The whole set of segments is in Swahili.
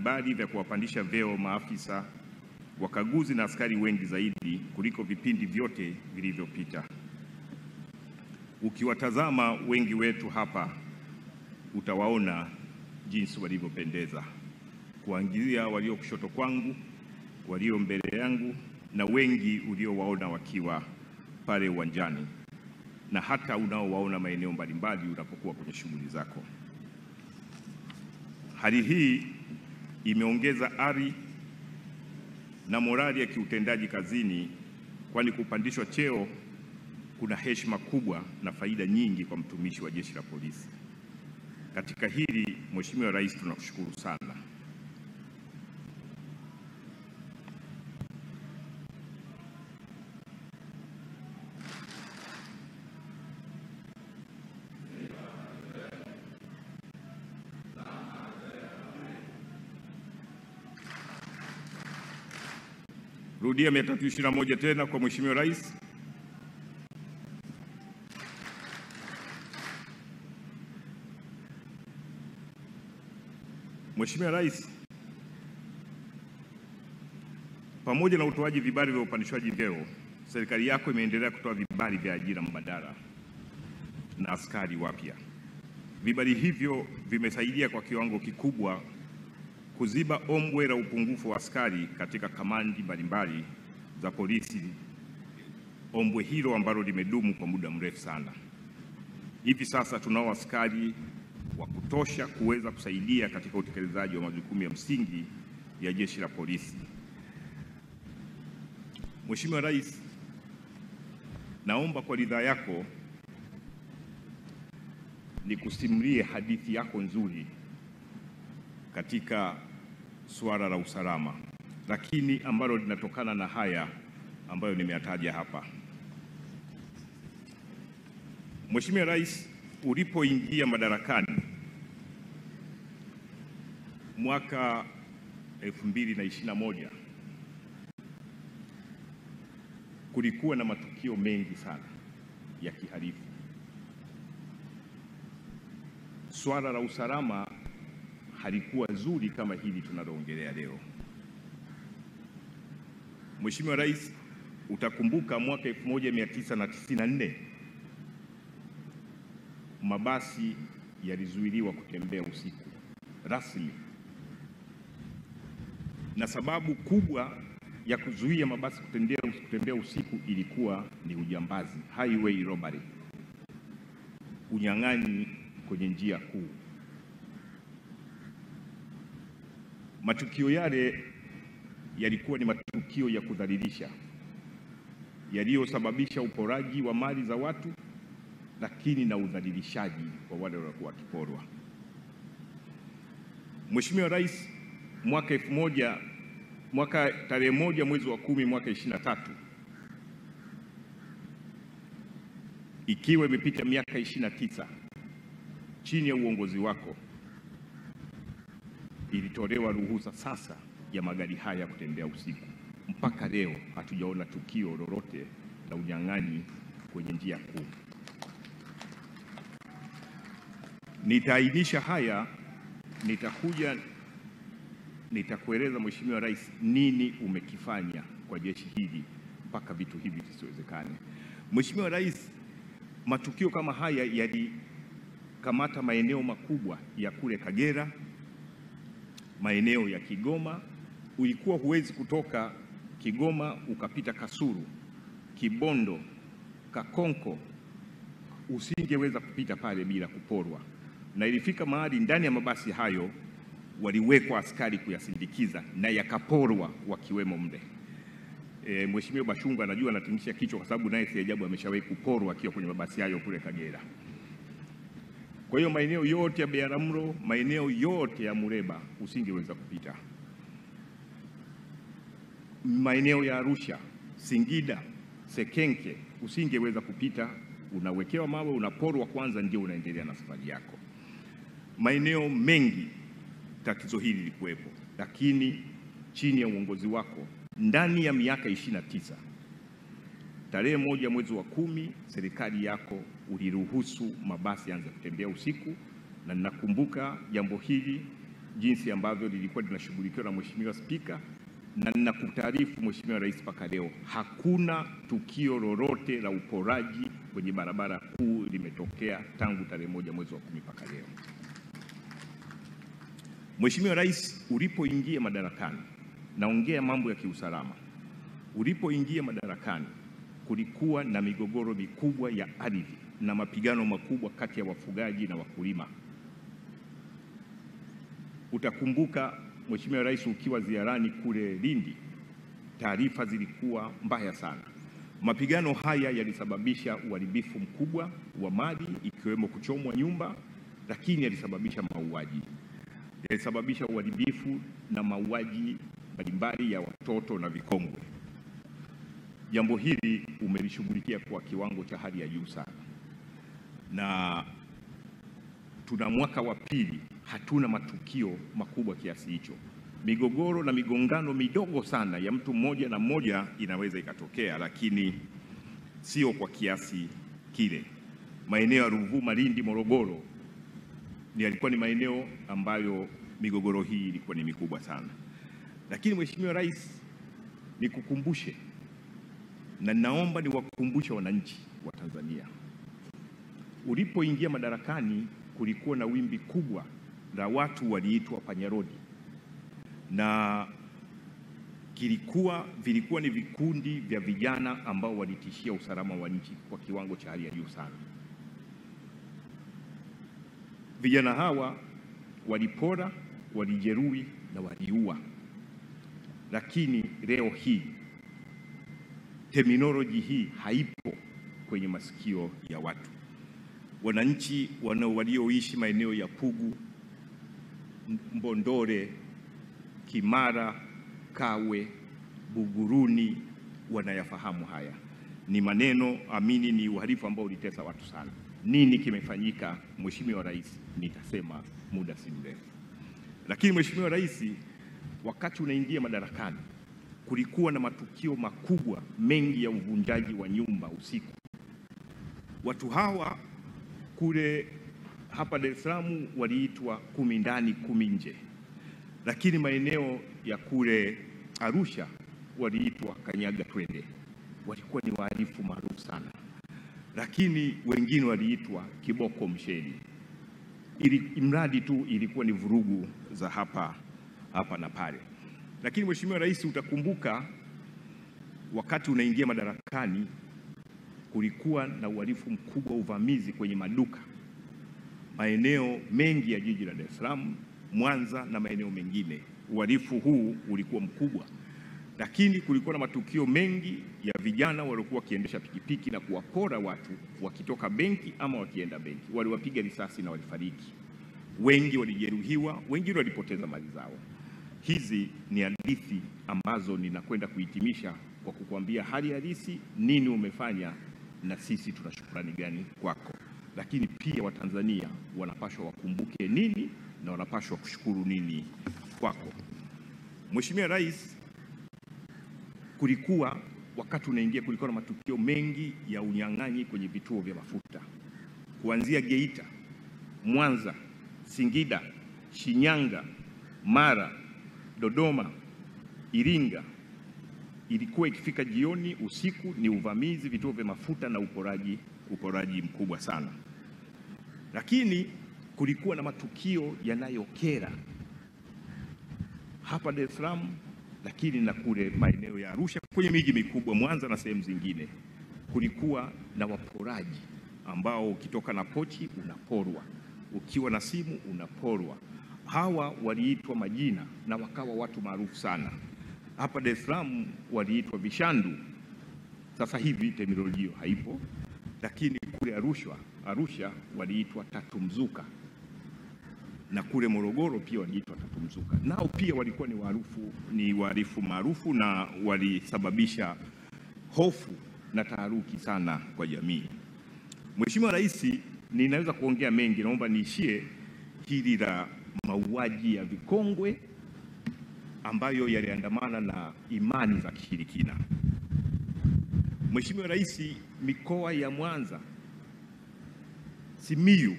vibali vya kuwapandisha vyeo maafisa, wakaguzi na askari wengi zaidi kuliko vipindi vyote vilivyopita. Ukiwatazama wengi wetu hapa utawaona jinsi walivyopendeza, kuangalia walio kushoto kwangu, walio mbele yangu na wengi uliowaona wakiwa pale uwanjani na hata unaowaona maeneo mbalimbali unapokuwa kwenye shughuli zako. Hali hii imeongeza ari na morali ya kiutendaji kazini, kwani kupandishwa cheo kuna heshima kubwa na faida nyingi kwa mtumishi wa Jeshi la Polisi. Katika hili, Mheshimiwa Rais, tunakushukuru sana. Rudia 321 tena kwa Mheshimiwa Rais. Mheshimiwa Rais, pamoja na utoaji vibali vya upandishwaji vyeo, serikali yako imeendelea kutoa vibali vya ajira mbadala na askari wapya. Vibali hivyo vimesaidia kwa kiwango kikubwa kuziba ombwe la upungufu wa askari katika kamandi mbalimbali za polisi, ombwe hilo ambalo limedumu kwa muda mrefu sana. Hivi sasa tunao askari wa kutosha kuweza kusaidia katika utekelezaji wa majukumu ya msingi ya Jeshi la Polisi. Mheshimiwa Rais, naomba kwa ridhaa yako nikusimulie hadithi yako nzuri katika suala la usalama, lakini ambalo linatokana na haya ambayo nimeyataja hapa. Mheshimiwa Rais, ulipoingia madarakani mwaka 2021 kulikuwa na matukio mengi sana ya kihalifu. Swala la usalama halikuwa zuri kama hili tunaloongelea leo. Mheshimiwa Rais, utakumbuka mwaka 1994 mabasi yalizuiliwa kutembea usiku rasmi, na sababu kubwa ya kuzuia mabasi kutembea usiku ilikuwa ni ujambazi, highway robbery, unyang'anyi kwenye njia kuu. Matukio yale yalikuwa ni matukio ya kudhalilisha yaliyosababisha uporaji wa mali za watu, lakini na udhalilishaji kwa wale waliokuwa wakiporwa. Mheshimiwa Rais, tarehe 1 mwezi wa 10 mwaka 23, ikiwa imepita miaka 29 chini ya uongozi wako, ilitolewa ruhusa sasa ya magari haya kutembea usiku. Mpaka leo hatujaona tukio lolote la unyang'anyi kwenye njia kuu. Nitaainisha haya, nitakueleza Mheshimiwa Rais nini umekifanya kwa jeshi hili mpaka vitu hivi visiwezekane. Mheshimiwa Rais, matukio kama haya yalikamata maeneo makubwa ya kule Kagera, maeneo ya Kigoma. Ulikuwa huwezi kutoka Kigoma ukapita Kasulu, Kibondo, Kakonko, usingeweza kupita pale bila kuporwa, na ilifika mahali ndani ya mabasi hayo waliwekwa askari kuyasindikiza na yakaporwa wakiwemo mle. Mheshimiwa Bashungwa anajua anatingisha kichwa kwa sababu naye si ajabu ameshawahi kuporwa akiwa kwenye mabasi hayo kule Kagera. Kwa hiyo maeneo yote ya Biharamulo, maeneo yote ya Muleba usingeweza kupita. Maeneo ya Arusha, Singida, Sekenke usingeweza kupita, unawekewa mawe, unaporwa kwanza ndio unaendelea na safari yako. Maeneo mengi tatizo hili lilikuwepo, lakini chini ya uongozi wako ndani ya miaka 29, tarehe 1 mwezi wa 10 serikali yako uliruhusu mabasi yaanze kutembea usiku, na ninakumbuka jambo hili jinsi ambavyo lilikuwa linashughulikiwa na Mheshimiwa Spika, na ninakutaarifu Mheshimiwa Rais, mpaka leo hakuna tukio lolote la uporaji kwenye barabara kuu limetokea tangu tarehe 1 mwezi wa 10 mpaka leo. Mheshimiwa Rais, ulipoingia madarakani, naongea mambo ya kiusalama, ulipoingia madarakani kulikuwa na migogoro mikubwa ya ardhi na mapigano makubwa kati ya wafugaji na wakulima. Utakumbuka Mheshimiwa Rais, ukiwa ziarani kule Lindi, taarifa zilikuwa mbaya sana. Mapigano haya yalisababisha uharibifu mkubwa wa mali, ikiwemo kuchomwa nyumba, lakini yalisababisha mauaji, yalisababisha uharibifu na mauaji mbalimbali ya watoto na vikongwe. Jambo hili umelishughulikia kwa kiwango cha hali ya juu sana, na tuna mwaka wa pili hatuna matukio makubwa kiasi hicho. Migogoro na migongano midogo sana ya mtu mmoja na mmoja inaweza ikatokea, lakini sio kwa kiasi kile. Maeneo ya Ruvuma, Lindi, Morogoro yalikuwa ni maeneo ambayo migogoro hii ilikuwa ni mikubwa sana. Lakini Mheshimiwa Rais, nikukumbushe na naomba niwakumbushe wananchi wa Tanzania, ulipoingia madarakani kulikuwa na wimbi kubwa la watu waliitwa panyarodi, na vilikuwa ni vikundi vya vijana ambao walitishia usalama wa nchi kwa kiwango cha hali ya juu sana. Vijana hawa walipora, walijeruhi na waliua. Lakini leo hii terminology hii haipo kwenye masikio ya watu. Wananchi walioishi maeneo ya Pugu, Mbondole, Kimara, Kawe, Buguruni wanayafahamu haya. Ni maneno amini, ni uhalifu ambao ulitesa watu sana. Nini kimefanyika Mheshimiwa Rais? Nitasema muda si mrefu. Lakini Mheshimiwa Rais, wakati unaingia madarakani kulikuwa na matukio makubwa mengi ya uvunjaji wa nyumba usiku. Watu hawa kule hapa Dar es Salaam waliitwa 10 ndani 10 nje, lakini maeneo ya kule Arusha waliitwa kanyaga twende. Walikuwa ni wahalifu maarufu sana, lakini wengine waliitwa kiboko msheni. Imradi tu ilikuwa ni vurugu za hapa na pale. Lakini Mheshimiwa Rais, utakumbuka wakati unaingia madarakani kulikuwa na uhalifu mkubwa, uvamizi kwenye maduka maeneo mengi ya jiji la Dar es Salaam, Mwanza na maeneo mengine. Uhalifu huu ulikuwa mkubwa, lakini kulikuwa na matukio mengi ya vijana waliokuwa wakiendesha pikipiki na kuwapora watu wakitoka benki ama wakienda benki. Waliwapiga risasi na walifariki, wengi walijeruhiwa, wengine walipoteza mali zao. Hizi ni hadithi ambazo ninakwenda kuhitimisha kwa kukuambia hali halisi, nini umefanya na sisi tuna shukrani gani kwako. Lakini pia Watanzania wanapaswa wakumbuke nini na wanapaswa kushukuru nini kwako. Mheshimiwa Rais, wakati unaingia kulikuwa na matukio mengi ya unyang'anyi kwenye vituo vya mafuta, kuanzia Geita, Mwanza, Singida, Shinyanga, Mara, Dodoma, Iringa. Ilikuwa ikifika jioni, usiku ni uvamizi vituo vya mafuta na uporaji mkubwa sana. Lakini kulikuwa na matukio yanayokera hapa Dar es Salaam, lakini na kule maeneo ya Arusha, kwenye miji mikubwa, Mwanza na sehemu zingine. Kulikuwa na waporaji ambao ukitoka na pochi unaporwa, ukiwa na simu unaporwa. Hawa waliitwa majina na wakawa watu maarufu sana. Hapa Dar es Salaam waliitwa vishandu. Sasa hivi terminolojia haipo, lakini kule Arusha waliitwa tatu mzuka, na kule Morogoro pia waliitwa tatu mzuka. Nao pia walikuwa ni wahalifu maarufu na walisababisha hofu na taharuki sana kwa jamii. Mheshimiwa Rais, ninaweza kuongea mengi, naomba niishie hili la mauaji ya vikongwe ambayo yaliandamana na imani za kishirikina. Mheshimiwa Rais, mikoa ya Mwanza, Simiyu,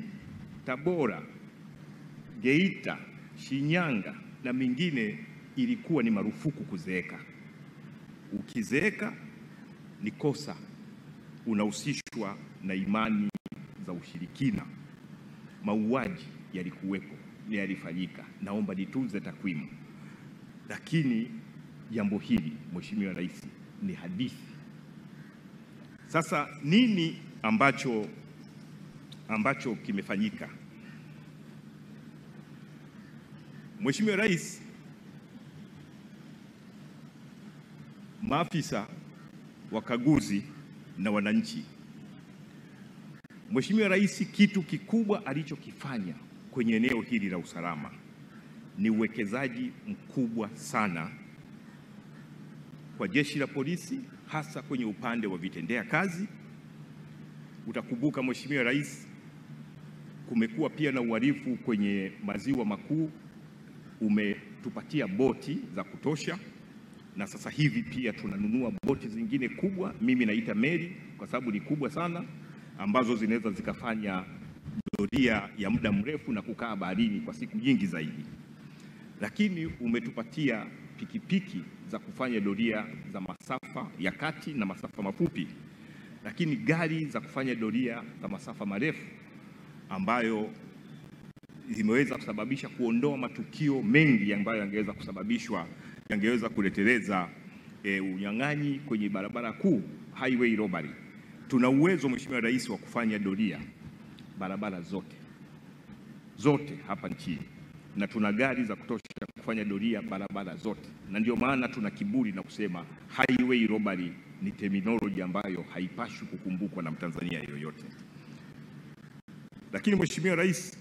Tabora, Geita, Shinyanga na mingine ilikuwa ni marufuku kuzeeka. Ukizeeka ni kosa, unahusishwa na imani za ushirikina. Mauaji yalikuwepo, yalifanyika. Naomba nitunze takwimu. Lakini jambo hili, Mheshimiwa Rais, ni hadithi. Sasa nini ambacho kimefanyika? Mheshimiwa Rais, maafisa wakaguzi na wananchi, Mheshimiwa Rais kitu kikubwa alichokifanya kwenye eneo hili la usalama ni uwekezaji mkubwa sana kwa jeshi la polisi, hasa kwenye upande wa vitendea kazi. Utakumbuka Mheshimiwa Rais, kumekuwa pia na uhalifu kwenye maziwa makuu, umetupatia boti za kutosha, na sasa hivi pia tunanunua boti zingine kubwa, mimi naita meli kwa sababu ni kubwa sana, ambazo zinaweza zikafanya doria ya muda mrefu na kukaa baharini kwa siku nyingi zaidi. Lakini umetupatia pikipiki za kufanya doria za masafa ya kati na masafa mafupi, lakini gari za kufanya doria za masafa marefu ambayo zimeweza kusababisha kuondoa matukio mengi ambayo yangeweza kuleteleza unyang'anyi kwenye barabara kuu, highway robbery. Tuna uwezo Mheshimiwa Rais wa kufanya doria barabara zote hapa nchini, na tuna gari za kutosha kufanya doria barabara zote, na ndio maana tuna kiburi na kusema highway robbery ni terminology ambayo haipaswi kukumbukwa na Mtanzania yoyote. Lakini Mheshimiwa Rais,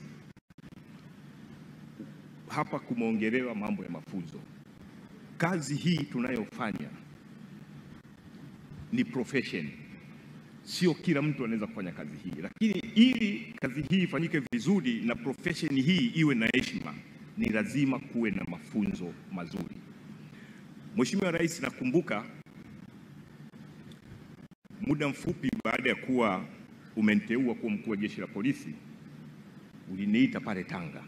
hapa kumeongelewa mambo ya mafunzo. Kazi hii tunayofanya ni profession, sio kila mtu anaweza kufanya kazi hii, lakini ili kazi hii ifanyike vizuri na profession hii iwe na heshima, ni lazima kuwe na mafunzo mazuri. Mheshimiwa Rais, nakumbuka muda mfupi baada ya kuwa umeniteua kuwa mkuu wa jeshi la polisi, uliniita pale Tanga